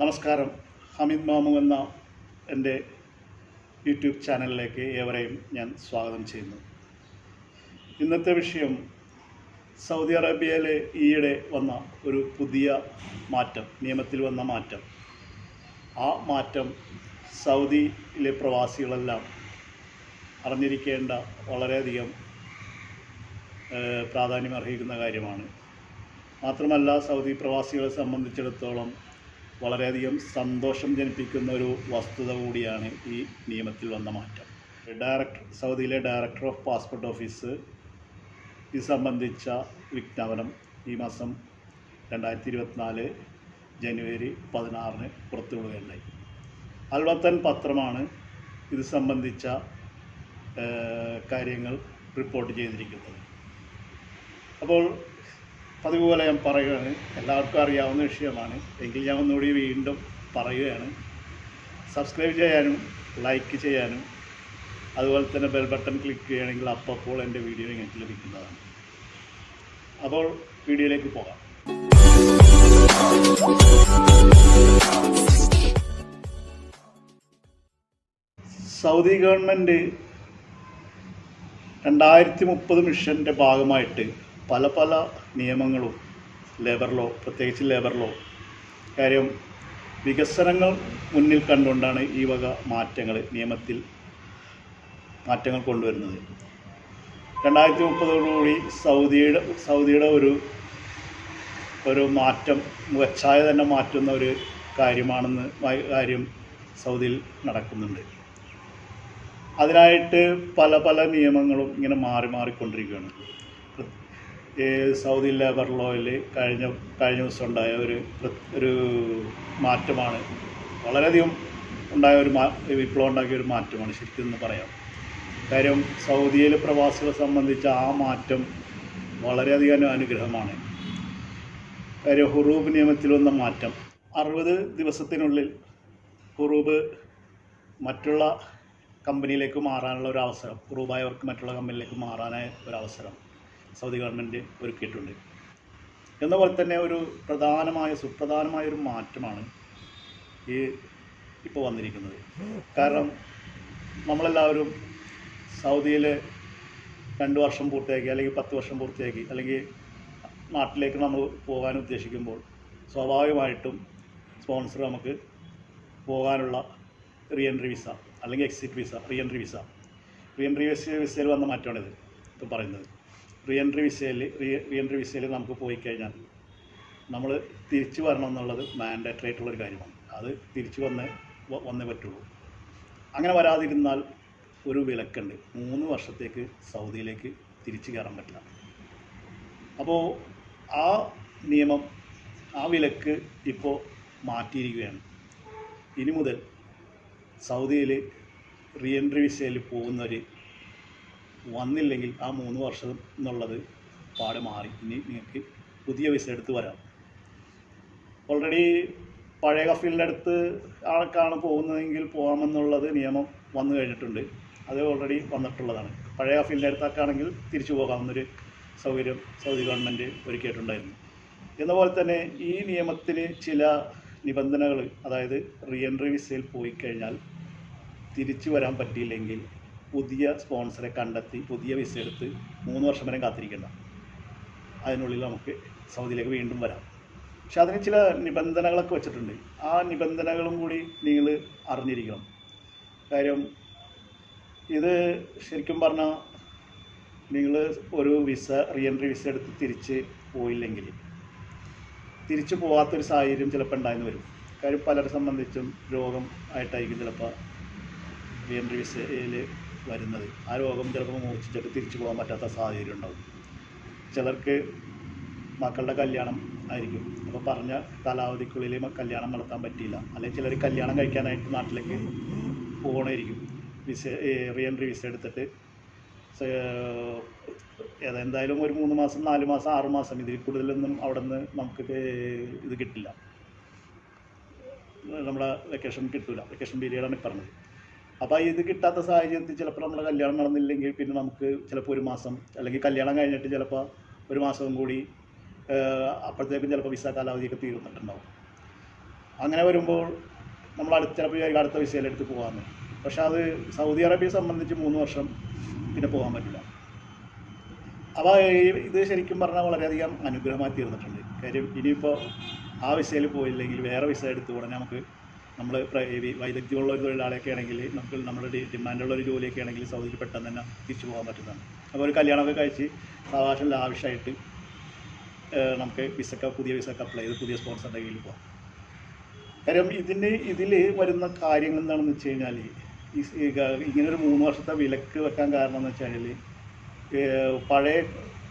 നമസ്കാരം. ഹമീദ് മാമു എന്ന എൻ്റെ യൂട്യൂബ് ചാനലിലേക്ക് ഏവരെയും ഞാൻ സ്വാഗതം ചെയ്യുന്നു. ഇന്നത്തെ വിഷയം സൗദി അറേബ്യയിലെ ഈയിടെ വന്ന ഒരു പുതിയ മാറ്റം, നിയമത്തിൽ വന്ന മാറ്റം. ആ മാറ്റം സൗദിയിലെ പ്രവാസികളെല്ലാം അറിഞ്ഞിരിക്കേണ്ട വളരെയധികം പ്രാധാന്യമർഹിക്കുന്ന കാര്യമാണ്. മാത്രമല്ല, സൗദി പ്രവാസികളെ സംബന്ധിച്ചിടത്തോളം വളരെയധികം സന്തോഷം ജനിപ്പിക്കുന്ന ഒരു വസ്തുത കൂടിയാണ് ഈ നിയമത്തിൽ വന്ന മാറ്റം. സൗദിയിലെ ഡയറക്ടർ ഓഫ് പാസ്പോർട്ട് ഓഫീസ് ഇത് സംബന്ധിച്ച വിജ്ഞാപനം ഈ മാസം 2024 ജനുവരി 16 പുറത്തുവിടുകയുണ്ടായി. അൽവത്തൻ പത്രമാണ് ഇത് സംബന്ധിച്ച കാര്യങ്ങൾ റിപ്പോർട്ട് ചെയ്തിരിക്കുന്നത്. അപ്പോൾ അതുപോലെ ഞാൻ പറയുകയാണ്, എല്ലാവർക്കും അറിയാവുന്ന വിഷയമാണ്, എങ്കിൽ ഞാൻ ഒന്നുകൂടി വീണ്ടും പറയുകയാണ്. സബ്സ്ക്രൈബ് ചെയ്യാനും ലൈക്ക് ചെയ്യാനും അതുപോലെ തന്നെ ബെൽ ബട്ടൺ ക്ലിക്ക് ചെയ്യുകയാണെങ്കിൽ അപ്പോൾ എൻ്റെ വീഡിയോ നിങ്ങൾക്ക് ലഭിക്കുന്നതാണ്. അപ്പോൾ വീഡിയോയിലേക്ക് പോകാം. സൗദി ഗവൺമെൻറ് 2030 മിഷൻ്റെ ഭാഗമായിട്ട് പല നിയമങ്ങളും ലേബർ ലോ, പ്രത്യേകിച്ച് ലേബർ ലോ കാര്യം വികസനങ്ങൾ മുന്നിൽ കണ്ടുകൊണ്ടാണ് ഈ വക നിയമത്തിൽ മാറ്റങ്ങൾ കൊണ്ടുവരുന്നത്. 2030 സൗദിയുടെ ഒരു മാറ്റം മുഖച്ഛായ തന്നെ മാറ്റുന്ന ഒരു കാര്യം സൗദിയിൽ നടക്കുന്നുണ്ട്. അതിനായിട്ട് പല നിയമങ്ങളും ഇങ്ങനെ മാറിക്കൊണ്ടിരിക്കുകയാണ്. സൗദി ലേബർ ലോയിൽ കഴിഞ്ഞ ദിവസം ഉണ്ടായ ഒരു മാറ്റമാണ്, വളരെയധികം ഉണ്ടായ വിപ്ലവം ഉണ്ടാക്കിയ ഒരു മാറ്റമാണ് ശരിക്കും എന്ന് പറയാം. കാര്യം സൗദിയിലെ പ്രവാസികളെ സംബന്ധിച്ച ആ മാറ്റം വളരെയധികം അനുഗ്രഹമാണ്. കാര്യം ഹുറൂബ് നിയമത്തിൽ വന്ന മാറ്റം 60 ദിവസത്തിനുള്ളിൽ ഹുറൂബ് മറ്റുള്ള കമ്പനിയിലേക്ക് മാറാനുള്ള ഒരു അവസരം, ഹുറൂബായവർക്ക് മറ്റുള്ള കമ്പനിയിലേക്ക് മാറാനായ ഒരവസരം സൗദി ഗവൺമെൻറ് ഒരുക്കിയിട്ടുണ്ട്. എന്നപോലെ തന്നെ ഒരു സുപ്രധാനമായ ഒരു മാറ്റമാണ് ഇപ്പോൾ വന്നിരിക്കുന്നത്. കാരണം നമ്മളെല്ലാവരും സൗദിയിൽ 2 വർഷം പൂർത്തിയാക്കി അല്ലെങ്കിൽ 10 വർഷം പൂർത്തിയാക്കി അല്ലെങ്കിൽ നാട്ടിലേക്ക് നമ്മൾ പോകാൻ ഉദ്ദേശിക്കുമ്പോൾ സ്വാഭാവികമായിട്ടും സ്പോൺസർ നമുക്ക് പോകാനുള്ള റീഎൻട്രി വിസ അല്ലെങ്കിൽ എക്സിറ്റ് വിസ, റീഎൻട്രി വിസയിൽ വന്ന മാറ്റമാണിത് ഇപ്പോൾ പറയുന്നത്. റീഎൻട്രി വിസയിൽ നമുക്ക് പോയി കഴിഞ്ഞാൽ നമ്മൾ തിരിച്ചു വരണം എന്നുള്ളത് മാൻഡേറ്ററി ആയിട്ടുള്ളൊരു കാര്യമാണ്. അത് തിരിച്ചു വന്നേ പറ്റുള്ളൂ. അങ്ങനെ വരാതിരുന്നാൽ ഒരു വിലക്കുണ്ട്, 3 വർഷത്തേക്ക് സൗദിയിലേക്ക് തിരിച്ചു കയറാൻ പറ്റില്ല. അപ്പോൾ ആ നിയമം, ആ വിലക്ക് ഇപ്പോൾ മാറ്റിയിരിക്കുകയാണ്. ഇനി മുതൽ സൗദിയിൽ റീഎൻട്രി വിസയിൽ പോകുന്നവർ വന്നില്ലെങ്കിൽ ആ 3 വർഷം എന്നുള്ളത് മാറി. ഇനി നിങ്ങൾക്ക് പുതിയ വിസ എടുത്ത് വരാം. ഓൾറെഡി പഴയ കഫീലിൻ്റെ അടുത്ത് ആൾക്കാണ് പോകുന്നതെങ്കിൽ പോകാമെന്നുള്ളത് നിയമം വന്നു കഴിഞ്ഞിട്ടുണ്ട്. അത് ഓൾറെഡി വന്നിട്ടുള്ളതാണ്. പഴയ കഫീലിൻ്റെ അടുത്തൊക്കെയാണെങ്കിൽ തിരിച്ചു പോകാമെന്നൊരു സൗകര്യം സൗദി ഗവൺമെൻറ് ഒരുക്കിയിട്ടുണ്ടായിരുന്നു. എന്നപോലെ തന്നെ ഈ നിയമത്തിന് ചില നിബന്ധനകൾ, അതായത് റീഎൻട്രി വിസയിൽ പോയി കഴിഞ്ഞാൽ തിരിച്ചു വരാൻ പറ്റിയില്ലെങ്കിൽ പുതിയ സ്പോൺസറെ കണ്ടെത്തി പുതിയ വിസ എടുത്ത് 3 വർഷം വരെ കാത്തിരിക്കേണ്ട, അതിനുള്ളിൽ നമുക്ക് സൗദിയിലേക്ക് വീണ്ടും വരാം. പക്ഷെ അതിന് ചില നിബന്ധനകളൊക്കെ വെച്ചിട്ടുണ്ട്. ആ നിബന്ധനകളും കൂടി നിങ്ങൾ അറിഞ്ഞിരിക്കണം. കാര്യം ഇത് ശരിക്കും പറഞ്ഞാൽ നിങ്ങൾ ഒരു റീഎൻട്രി വിസ എടുത്ത് തിരിച്ച് പോയില്ലെങ്കിൽ തിരിച്ചു പോകാത്തൊരു സാഹചര്യം ചിലപ്പോൾ ഉണ്ടായെന്ന് വരും. കാര്യം പലരെ സംബന്ധിച്ചും രോഗം ആയിട്ടായിരിക്കും ചിലപ്പോൾ റീഎൻട്രി വിസയിൽ വരുന്നത്. ആ രോഗം ചിലപ്പോൾ മൂർച്ഛിച്ചിട്ട് തിരിച്ചു പോകാൻ പറ്റാത്ത സാഹചര്യം ഉണ്ടാകും. ചിലർക്ക് മക്കളുടെ കല്യാണം ആയിരിക്കും, അപ്പോൾ പറഞ്ഞ കാലാവധിക്കുള്ളിൽ കല്യാണം നടത്താൻ പറ്റിയില്ല. അല്ലെങ്കിൽ ചിലർ കല്യാണം കഴിക്കാനായിട്ട് നാട്ടിലേക്ക് പോകണമായിരിക്കും. റീഎൻട്രി വിസ എടുത്തിട്ട് എന്തായാലും ഒരു 3 മാസം 4 മാസം 6 മാസം ഇതിൽ കൂടുതലൊന്നും അവിടെ നിന്ന് നമുക്ക് ഇത് കിട്ടില്ല, നമ്മുടെ വെക്കേഷൻ കിട്ടില്ല. വെക്കേഷൻ പീരീഡാണ് പറഞ്ഞത്. അപ്പോൾ ഇത് കിട്ടാത്ത സാഹചര്യത്തിൽ ചിലപ്പോൾ നമ്മുടെ കല്യാണം നടന്നില്ലെങ്കിൽ പിന്നെ നമുക്ക് ചിലപ്പോൾ 1 മാസം, അല്ലെങ്കിൽ കല്യാണം കഴിഞ്ഞിട്ട് ചിലപ്പോൾ 1 മാസം കൂടി അപ്പോഴത്തേക്കും ചിലപ്പോൾ വിസ കാലാവധിയൊക്കെ തീർന്നിട്ടുണ്ടാവും. അങ്ങനെ വരുമ്പോൾ നമ്മൾ ചിലപ്പോൾ അടുത്ത വിസയിലെടുത്ത് പോകാമെന്ന്. പക്ഷെ അത് സൗദി അറേബ്യയെ സംബന്ധിച്ച് 3 വർഷം പിന്നെ പോകാൻ പറ്റില്ല. അപ്പോൾ ഇത് ശരിക്കും പറഞ്ഞാൽ വളരെയധികം അനുഗ്രഹമായി തീർന്നിട്ടുണ്ട്. കാര്യം ഇനിയിപ്പോൾ ആ വിസയിൽ പോയില്ലെങ്കിൽ വേറെ വിസ എടുത്ത് ഉടനെ നമുക്ക് നമ്മൾ വൈദഗ്ധ്യമുള്ള ഒരു തൊഴിലാളിയൊക്കെ ആണെങ്കിൽ നമുക്ക് നമ്മുടെ ഡിമാൻഡുള്ള ഒരു ജോലിയൊക്കെ ആണെങ്കിൽ സൗദിയിൽ പെട്ടെന്ന് തന്നെ തിരിച്ചു പോകാൻ പറ്റുന്നതാണ്. അപ്പോൾ ഒരു കല്യാണമൊക്കെ കഴിച്ച് സാവകാശം ലാവിഷായിട്ട് നമുക്ക് പുതിയ വിസക്ക് അപ്ലൈ ചെയ്ത് പുതിയ സ്പോൺസറുടെ കയ്യിൽ പോകാം. കാര്യം ഇതിൽ വരുന്ന കാര്യങ്ങൾ എന്താണെന്ന് വെച്ച് കഴിഞ്ഞാൽ ഇങ്ങനൊരു 3 വർഷത്തെ വിലക്ക് വെക്കാൻ കാരണം എന്ന് വെച്ച് കഴിഞ്ഞാൽ പഴയ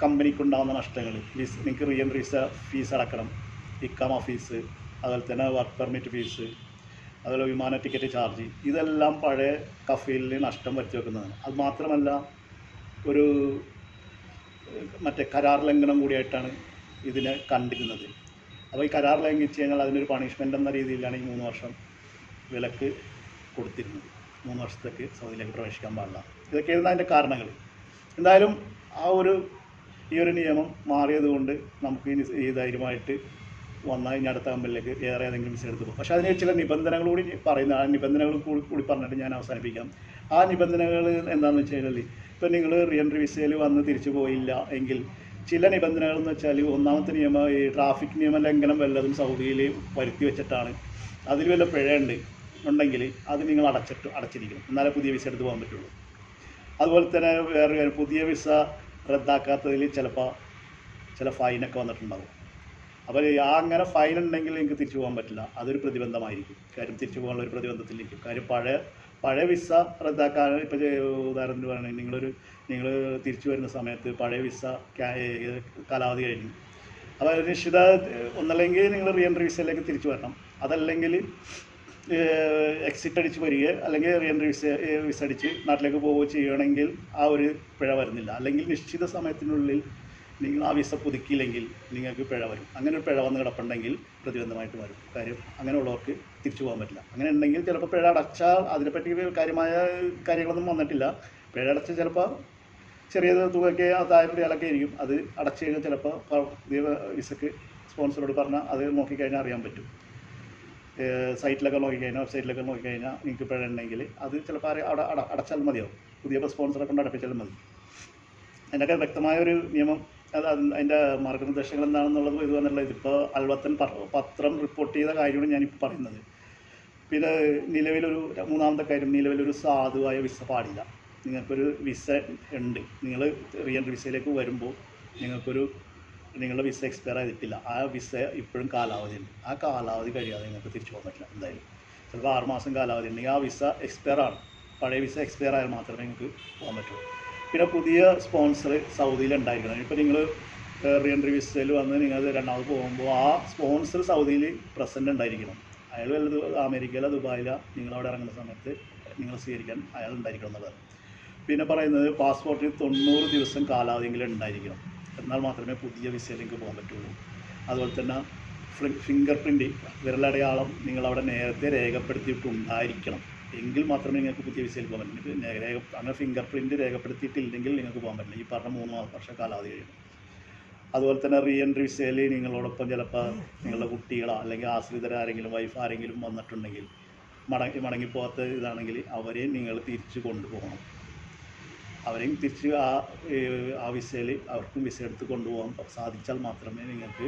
കമ്പനിക്കുണ്ടാകുന്ന നഷ്ടങ്ങൾ, നിങ്ങൾക്ക് റീ എൻട്രി വിസ ഫീസ് അടക്കണം, ഇക്കാമ ഫീസ്, അതുപോലെ തന്നെ വർക്ക് പെർമിറ്റ് ഫീസ്, അതുപോലെ വിമാന ടിക്കറ്റ് ചാർജ്, ഇതെല്ലാം പഴയ കഫീലിന് നഷ്ടം വരുത്തി വെക്കുന്നതാണ്. അത് മാത്രമല്ല ഒരു മറ്റേ കരാർ ലംഘനം കൂടിയായിട്ടാണ് ഇതിനെ കണ്ടിരുന്നത്. അപ്പോൾ ഈ കരാർ ലംഘിച്ച് കഴിഞ്ഞാൽ അതിനൊരു പണിഷ്മെൻ്റ് എന്ന രീതിയിലാണ് ഈ 3 വർഷം വിലക്ക് കൊടുത്തിരുന്നത്. 3 വർഷത്തേക്ക് സൗദിയിലേക്ക് പ്രവേശിക്കാൻ പാടില്ല. ഇതൊക്കെയായിരുന്നു അതിൻ്റെ കാരണങ്ങൾ. എന്തായാലും ഈ ഒരു നിയമം മാറിയതുകൊണ്ട് നമുക്ക് ഈ ധൈര്യമായിട്ട് വന്നാൽ ഇനി അടുത്ത കമ്പനിയിലേക്ക് ഏതെങ്കിലും വിസ എടുത്ത് പോകും. പക്ഷേ അതിന് ചില നിബന്ധനകൾ കൂടി പറയുന്ന ആ നിബന്ധനകൾ കൂടി പറഞ്ഞിട്ട് ഞാൻ അവസാനിപ്പിക്കാം. ആ നിബന്ധനകൾ എന്താണെന്ന് വെച്ച് കഴിഞ്ഞാൽ ഇപ്പോൾ നിങ്ങൾ റീ എൻട്രി വിസയിൽ വന്ന് തിരിച്ചു പോയില്ല എങ്കിൽ ചില നിബന്ധനകൾ എന്ന് വെച്ചാൽ ഒന്നാമത്തെ നിയമം ഈ ട്രാഫിക് നിയമ ലംഘനം വല്ലതും സൗദിയിൽ വരുത്തി വെച്ചിട്ടാണ്, അതിൽ വല്ല ഉണ്ടെങ്കിൽ അത് നിങ്ങൾ അടച്ചിരിക്കണം, എന്നാലേ പുതിയ വിസ എടുത്ത് പോകാൻ പറ്റുള്ളൂ. അതുപോലെ തന്നെ വേറെ പുതിയ വിസ റദ്ദാക്കാത്തതിൽ ചിലപ്പോൾ ചില ഫൈനൊക്കെ വന്നിട്ടുണ്ടാകും. അപ്പോൾ അങ്ങനെ ഫൈൻ ഉണ്ടെങ്കിൽ നിങ്ങൾക്ക് തിരിച്ചു പോകാൻ പറ്റില്ല, അതൊരു പ്രതിബന്ധമായിരിക്കും. കാര്യം തിരിച്ചു പോകാനുള്ള ഒരു പ്രതിബന്ധത്തിലിരിക്കും. കാര്യം പഴയ വിസ റദ്ദാക്കാൻ ഇപ്പോൾ ഉദാഹരണത്തിന് പറയുകയാണെങ്കിൽ നിങ്ങൾ തിരിച്ചു വരുന്ന സമയത്ത് പഴയ വിസ കാലാവധി കഴിഞ്ഞു. അപ്പോൾ നിശ്ചിത ഒന്നല്ലെങ്കിൽ നിങ്ങൾ റീ എൻട്രി വിസയിലേക്ക് തിരിച്ചു വരണം, അതല്ലെങ്കിൽ എക്സിറ്റ് അടിച്ച് വരിക, അല്ലെങ്കിൽ റീ എൻട്രി വിസ അടിച്ച് നാട്ടിലേക്ക് പോവുകയോ ചെയ്യുകയാണെങ്കിൽ ആ ഒരു പിഴ വരുന്നില്ല. അല്ലെങ്കിൽ നിശ്ചിത സമയത്തിനുള്ളിൽ നിങ്ങൾ ആ വിസ പുതുക്കിയില്ലെങ്കിൽ നിങ്ങൾക്ക് പിഴ വരും. അങ്ങനെ ഒരു പിഴ വന്ന് കിടപ്പുണ്ടെങ്കിൽ പ്രതിബന്ധമായിട്ട് വരും. കാര്യം അങ്ങനെയുള്ളവർക്ക് തിരിച്ചു പോകാൻ പറ്റില്ല. അങ്ങനെ ഉണ്ടെങ്കിൽ ചിലപ്പോൾ പിഴ അടച്ചാൽ അതിനെപ്പറ്റി കാര്യമായ കാര്യങ്ങളൊന്നും വന്നിട്ടില്ല. പിഴ അടച്ച് ചിലപ്പോൾ ചെറിയ തുകയ്ക്ക് 1000 റിയാലൊക്കെ ആയിരിക്കും. അത് അടച്ചു കഴിഞ്ഞാൽ ചിലപ്പോൾ പുതിയ വിസക്ക് സ്പോൺസറോട് പറഞ്ഞാൽ അത് നോക്കിക്കഴിഞ്ഞാൽ അറിയാൻ പറ്റും. സൈറ്റിലൊക്കെ നോക്കിക്കഴിഞ്ഞാൽ വെബ്സൈറ്റിലൊക്കെ നോക്കിക്കഴിഞ്ഞാൽ നിങ്ങൾക്ക് പിഴ ഉണ്ടെങ്കിൽ അത് ചിലപ്പോൾ അവിടെ അടച്ചാൽ മതിയാവും. പുതിയ സ്പോൺസറെ കൊണ്ട് അടപ്പിച്ചാലും മതി. അതിൻ്റെയൊക്കെ വ്യക്തമായൊരു നിയമം, അതിൻ്റെ മാർഗ്ഗനിർദ്ദേശങ്ങൾ എന്താണെന്നുള്ളത് ഇത് വന്നിട്ടുള്ളത്. ഇതിപ്പോൾ അൽവത്തൻ പത്രം റിപ്പോർട്ട് ചെയ്ത കാര്യമാണ് ഞാനിപ്പോൾ പറയുന്നത്. പിന്നെ മൂന്നാമത്തെ കാര്യം, നിലവിലൊരു സാധുവായ വിസ പാടില്ല. നിങ്ങൾക്കൊരു വിസ ഉണ്ട്, നിങ്ങൾ റീ എൻട്രി വിസയിലേക്ക് വരുമ്പോൾ നിങ്ങളുടെ വിസ എക്സ്പയർ ചെയ്തിട്ടില്ല, ആ വിസ ഇപ്പോഴും കാലാവധി ഉണ്ട്. ആ കാലാവധി കഴിയാതെ നിങ്ങൾക്ക് തിരിച്ചു പോകാൻ പറ്റില്ല. എന്തായാലും ചിലപ്പോൾ 6 മാസം കാലാവധി ഉണ്ടെങ്കിൽ ആ വിസ എക്സ്പയർ ആണ്. പഴയ വിസ എക്സ്പയർ ആയാൽ മാത്രമേ നിങ്ങൾക്ക് പോകാൻ പറ്റുള്ളൂ. പിന്നെ പുതിയ സ്പോൺസർ സൗദിയിൽ ഉണ്ടായിരിക്കണം. ഇപ്പോൾ നിങ്ങൾ റീ എൻട്രി വിസയിൽ വന്ന് നിങ്ങൾ രണ്ടാമത് പോകുമ്പോൾ ആ സ്പോൺസർ സൗദിയിൽ പ്രസൻറ്റ് ഉണ്ടായിരിക്കണം. അയാൾ അമേരിക്കയിലോ ദുബായിലോ നിങ്ങളവിടെ ഇറങ്ങുന്ന സമയത്ത് നിങ്ങൾ സ്വീകരിക്കാൻ അയാൾ ഉണ്ടായിരിക്കണം എന്നുള്ളതാണ്. പിന്നെ പറയുന്നത് പാസ്പോർട്ടിൽ 90 ദിവസം കാലാവധിയെങ്കിലും ഉണ്ടായിരിക്കണം, എന്നാൽ മാത്രമേ പുതിയ വിസയിലേക്ക് പോകാൻ പറ്റുള്ളൂ. അതുപോലെ തന്നെ ഫിംഗർ പ്രിൻ്റ്, വിരലടയാളം നിങ്ങളവിടെ നേരത്തെ രേഖപ്പെടുത്തിയിട്ടുണ്ടായിരിക്കണം, എങ്കിൽ മാത്രമേ നിങ്ങൾക്ക് പുതിയ വിസയിൽ പോകാൻ പറ്റുള്ളൂ. അങ്ങനെ ഫിംഗർ പ്രിൻ്റ് രേഖപ്പെടുത്തിയിട്ടില്ലെങ്കിൽ നിങ്ങൾക്ക് പോകാൻ പറ്റില്ല. ഈ പറഞ്ഞ 3 വർഷം കാലാവധി കഴിയും. അതുപോലെ തന്നെ റീ എൻട്രി വിസയിൽ നിങ്ങളോടൊപ്പം ചിലപ്പോൾ നിങ്ങളുടെ കുട്ടികളോ അല്ലെങ്കിൽ ആശ്രിതരാരെങ്കിലും വൈഫ് ആരെങ്കിലും വന്നിട്ടുണ്ടെങ്കിൽ മടങ്ങിപ്പോകാത്ത ഇതാണെങ്കിൽ അവരെയും നിങ്ങൾ തിരിച്ച് കൊണ്ടുപോകണം. അവരെയും തിരിച്ച് ആ വിസയിൽ അവർക്കും വിസ എടുത്ത് കൊണ്ടുപോകാൻ സാധിച്ചാൽ മാത്രമേ നിങ്ങൾക്ക്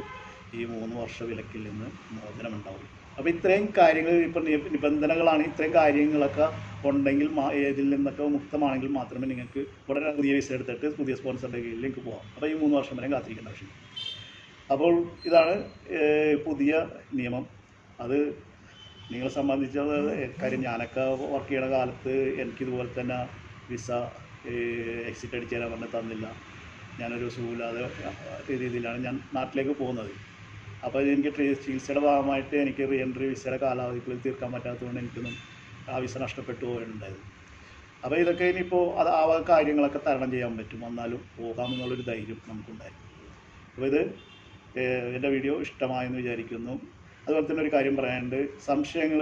ഈ 3 വർഷ വിലക്കിൽ നിന്ന് മോചനമുണ്ടാവുള്ളൂ. അപ്പോൾ ഇത്രയും കാര്യങ്ങൾ ഇപ്പോൾ നിബന്ധനകളാണ്. ഇത്രയും കാര്യങ്ങളൊക്കെ ഉണ്ടെങ്കിൽ ഇതിൽ നിന്നൊക്കെ മുക്തമാണെങ്കിൽ മാത്രമേ നിങ്ങൾക്ക് ഉടനെ പുതിയ വിസ എടുത്തിട്ട് പുതിയ സ്പോൺസറുടെ കീഴിലേക്ക് പോകാം. അപ്പോൾ ഈ 3 വർഷം വരെ കാത്തിരിക്കേണ്ട ആവശ്യം. അപ്പോൾ ഇതാണ് പുതിയ നിയമം. അത് നിങ്ങളെ സംബന്ധിച്ചത് കാര്യം ഞാനൊക്കെ വർക്ക് ചെയ്യുന്ന കാലത്ത് എനിക്കിതുപോലെ തന്നെ വിസ എക്സിറ്റ് അടിച്ച് തരാൻ പറഞ്ഞ് തന്നില്ല. ഞാനൊരു സുഖമില്ലാതെ രീതിയിലാണ് ഞാൻ നാട്ടിലേക്ക് പോകുന്നത്. അപ്പോൾ എനിക്ക് ചികിത്സയുടെ ഭാഗമായിട്ട് എനിക്ക് റീ എൻട്രി വിസയുടെ കാലാവധിക്കുള്ളിൽ തീർക്കാൻ പറ്റാത്തതുകൊണ്ട് എനിക്കൊന്നും ആ വിസ നഷ്ടപ്പെട്ടു പോയിട്ടുണ്ടായിരുന്നു. അപ്പോൾ ഇതൊക്കെ ഇനിയിപ്പോൾ ആ കാര്യങ്ങളൊക്കെ തരണം ചെയ്യാൻ പറ്റും, വന്നാലും പോകാമെന്നുള്ളൊരു ധൈര്യം നമുക്കുണ്ടായിരുന്നു. അപ്പോൾ ഇത് എൻ്റെ വീഡിയോ ഇഷ്ടമായെന്ന് വിചാരിക്കുന്നു. അതുപോലെ തന്നെ ഒരു കാര്യം പറയാനുണ്ട്, സംശയങ്ങൾ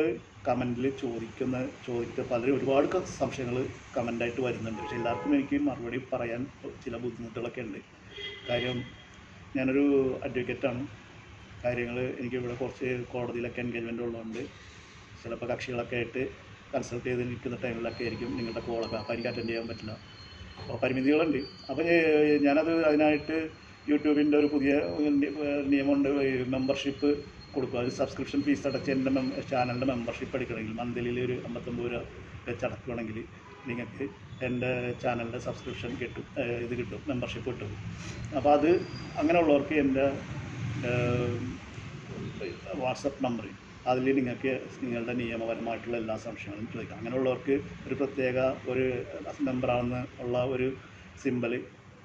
കമൻറ്റിൽ പലരും ഒരുപാട് സംശയങ്ങൾ കമൻ്റായിട്ട് വരുന്നുണ്ട്. പക്ഷേ എല്ലാവർക്കും എനിക്ക് മറുപടി പറയാൻ ചില ബുദ്ധിമുട്ടുകളൊക്കെ ഉണ്ട്. കാര്യം ഞാനൊരു അഡ്വക്കേറ്റാണ്. കാര്യങ്ങൾ എനിക്കിവിടെ കുറച്ച് കോടതിയിലൊക്കെ എൻഗേജ്മെൻ്റ് ഉള്ളതുകൊണ്ട് ചിലപ്പോൾ കക്ഷികളൊക്കെ ആയിട്ട് കൺസൾട്ട് ചെയ്ത് നിൽക്കുന്ന ടൈമിലൊക്കെ ആയിരിക്കും നിങ്ങളുടെ കോളൊക്കെ, അപ്പോൾ എനിക്ക് അറ്റൻഡ് ചെയ്യാൻ പറ്റില്ല. അപ്പോൾ പരിമിതികളുണ്ട്. അപ്പോൾ ഞാനത് അതിനായിട്ട് യൂട്യൂബിൻ്റെ ഒരു പുതിയ നിയമമുണ്ട്, മെമ്പർഷിപ്പ് കൊടുക്കുക. അത് സബ്സ്ക്രിപ്ഷൻ ഫീസ് അടച്ച് എൻ്റെ ചാനലിൻ്റെ മെമ്പർഷിപ്പ് എടുക്കണമെങ്കിൽ മന്ത്ലിയിൽ ഒരു 59 രൂപ വെച്ച് അടക്കുകയാണെങ്കിൽ നിങ്ങൾക്ക് എൻ്റെ ചാനലിൻ്റെ സബ്സ്ക്രിപ്ഷൻ കിട്ടും, ഇത് കിട്ടും, മെമ്പർഷിപ്പ് കിട്ടും. അപ്പോൾ അത് അങ്ങനെയുള്ളവർക്ക് എൻ്റെ വാട്സപ്പ് നമ്പർ, അതിൽ നിങ്ങൾക്ക് നിങ്ങളുടെ നിയമപരമായിട്ടുള്ള എല്ലാ സംശയങ്ങളും ചോദിക്കാം. അങ്ങനെയുള്ളവർക്ക് ഒരു പ്രത്യേക ഒരു മെമ്പറാണെന്ന് ഉള്ള ഒരു സിമ്പൽ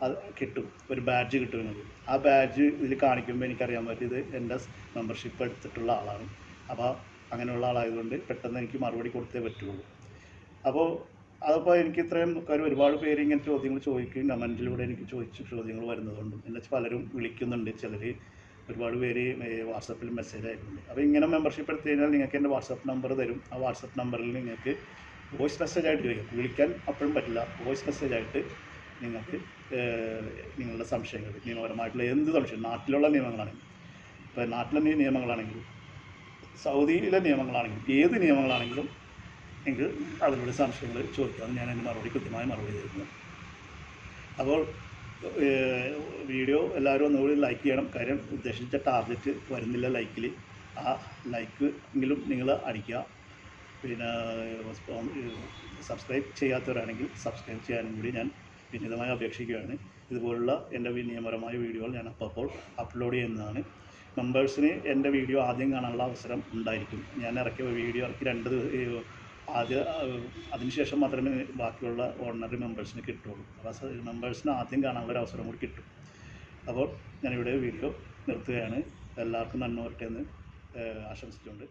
അത് കിട്ടും, ഒരു ബാഡ്ജ് കിട്ടും നിങ്ങൾക്ക്. ആ ബാഡ്ജ് ഇതിൽ കാണിക്കുമ്പോൾ എനിക്കറിയാൻ പറ്റും ഇത് എൻ്റെ മെമ്പർഷിപ്പ് എടുത്തിട്ടുള്ള ആളാണ്. അപ്പോൾ അങ്ങനെയുള്ള ആളായതുകൊണ്ട് പെട്ടെന്ന് എനിക്ക് മറുപടി കൊടുത്തേ പറ്റുള്ളൂ. അപ്പോൾ എനിക്ക് ഇത്രയും കാര്യം ഒരുപാട് പേര് ഇങ്ങനെ ചോദ്യങ്ങൾ ചോദിക്കും, കമൻറ്റിലൂടെ എനിക്ക് ചോദ്യങ്ങൾ വരുന്നതുകൊണ്ടും എന്നെ പലരും വിളിക്കുന്നുണ്ട്. ചിലർ ഒരുപാട് പേര് വാട്സപ്പിൽ മെസ്സേജ് അയക്കുന്നുണ്ട്. അപ്പോൾ ഇങ്ങനെ മെമ്പർഷിപ്പ് എടുത്തു കഴിഞ്ഞാൽ നിങ്ങൾക്ക് എൻ്റെ വാട്സപ്പ് നമ്പർ തരും. ആ വാട്സപ്പ് നമ്പറിൽ നിങ്ങൾക്ക് വോയിസ് മെസ്സേജായിട്ട് ചോദിക്കും. വിളിക്കാൻ അപ്പോഴും പറ്റില്ല, വോയിസ് മെസ്സേജായിട്ട് നിങ്ങൾക്ക് നിങ്ങളുടെ സംശയങ്ങൾ, നിയമപരമായിട്ടുള്ള എന്ത് സംശയം, നാട്ടിലുള്ള നിയമങ്ങളാണെങ്കിൽ, ഇപ്പോൾ നാട്ടിലെ നിയമങ്ങളാണെങ്കിലും സൗദിയിലെ നിയമങ്ങളാണെങ്കിലും ഏത് നിയമങ്ങളാണെങ്കിലും നിങ്ങൾക്ക് അതിലൂടെ സംശയങ്ങൾ ചോദിക്കാം. ഞാൻ അതിന് കൃത്യമായ മറുപടി തരുന്നു. അപ്പോൾ വീഡിയോ എല്ലാവരും ഒന്നുകൂടി ലൈക്ക് ചെയ്യണം. കാര്യം ഉദ്ദേശിച്ച ടാർഗറ്റ് വരുന്നില്ല ലൈക്കിൽ. ആ ലൈക്ക് എങ്കിലും നിങ്ങൾ അടിക്കുക. പിന്നെ സബ്സ്ക്രൈബ് ചെയ്യാത്തവരാണെങ്കിൽ സബ്സ്ക്രൈബ് ചെയ്യാനും കൂടി ഞാൻ വിനീതമായി അപേക്ഷിക്കുകയാണ്. ഇതുപോലുള്ള എൻ്റെ നിയമപരമായ വീഡിയോകൾ ഞാൻ അപ്പോൾ അപ്ലോഡ് ചെയ്യുന്നതാണ്. മെമ്പേഴ്സിന് എൻ്റെ വീഡിയോ ആദ്യം കാണാനുള്ള അവസരം ഉണ്ടായിരിക്കും. ഞാൻ ഇറക്കിയ വീഡിയോ ഇറക്കി അതിനുശേഷം മാത്രമേ ബാക്കിയുള്ള ഓർഡിനറി മെമ്പേഴ്സിന് കിട്ടുള്ളൂ. അപ്പോൾ മെമ്പേഴ്സിന് ആദ്യം കാണാനുള്ള ഒരു അവസരം കൂടി കിട്ടും. അപ്പോൾ ഞാനിവിടെ വീഡിയോ നിർത്തുകയാണ്. എല്ലാവർക്കും നന്മ വരട്ടെ എന്ന് ആശംസിച്ചുകൊണ്ട്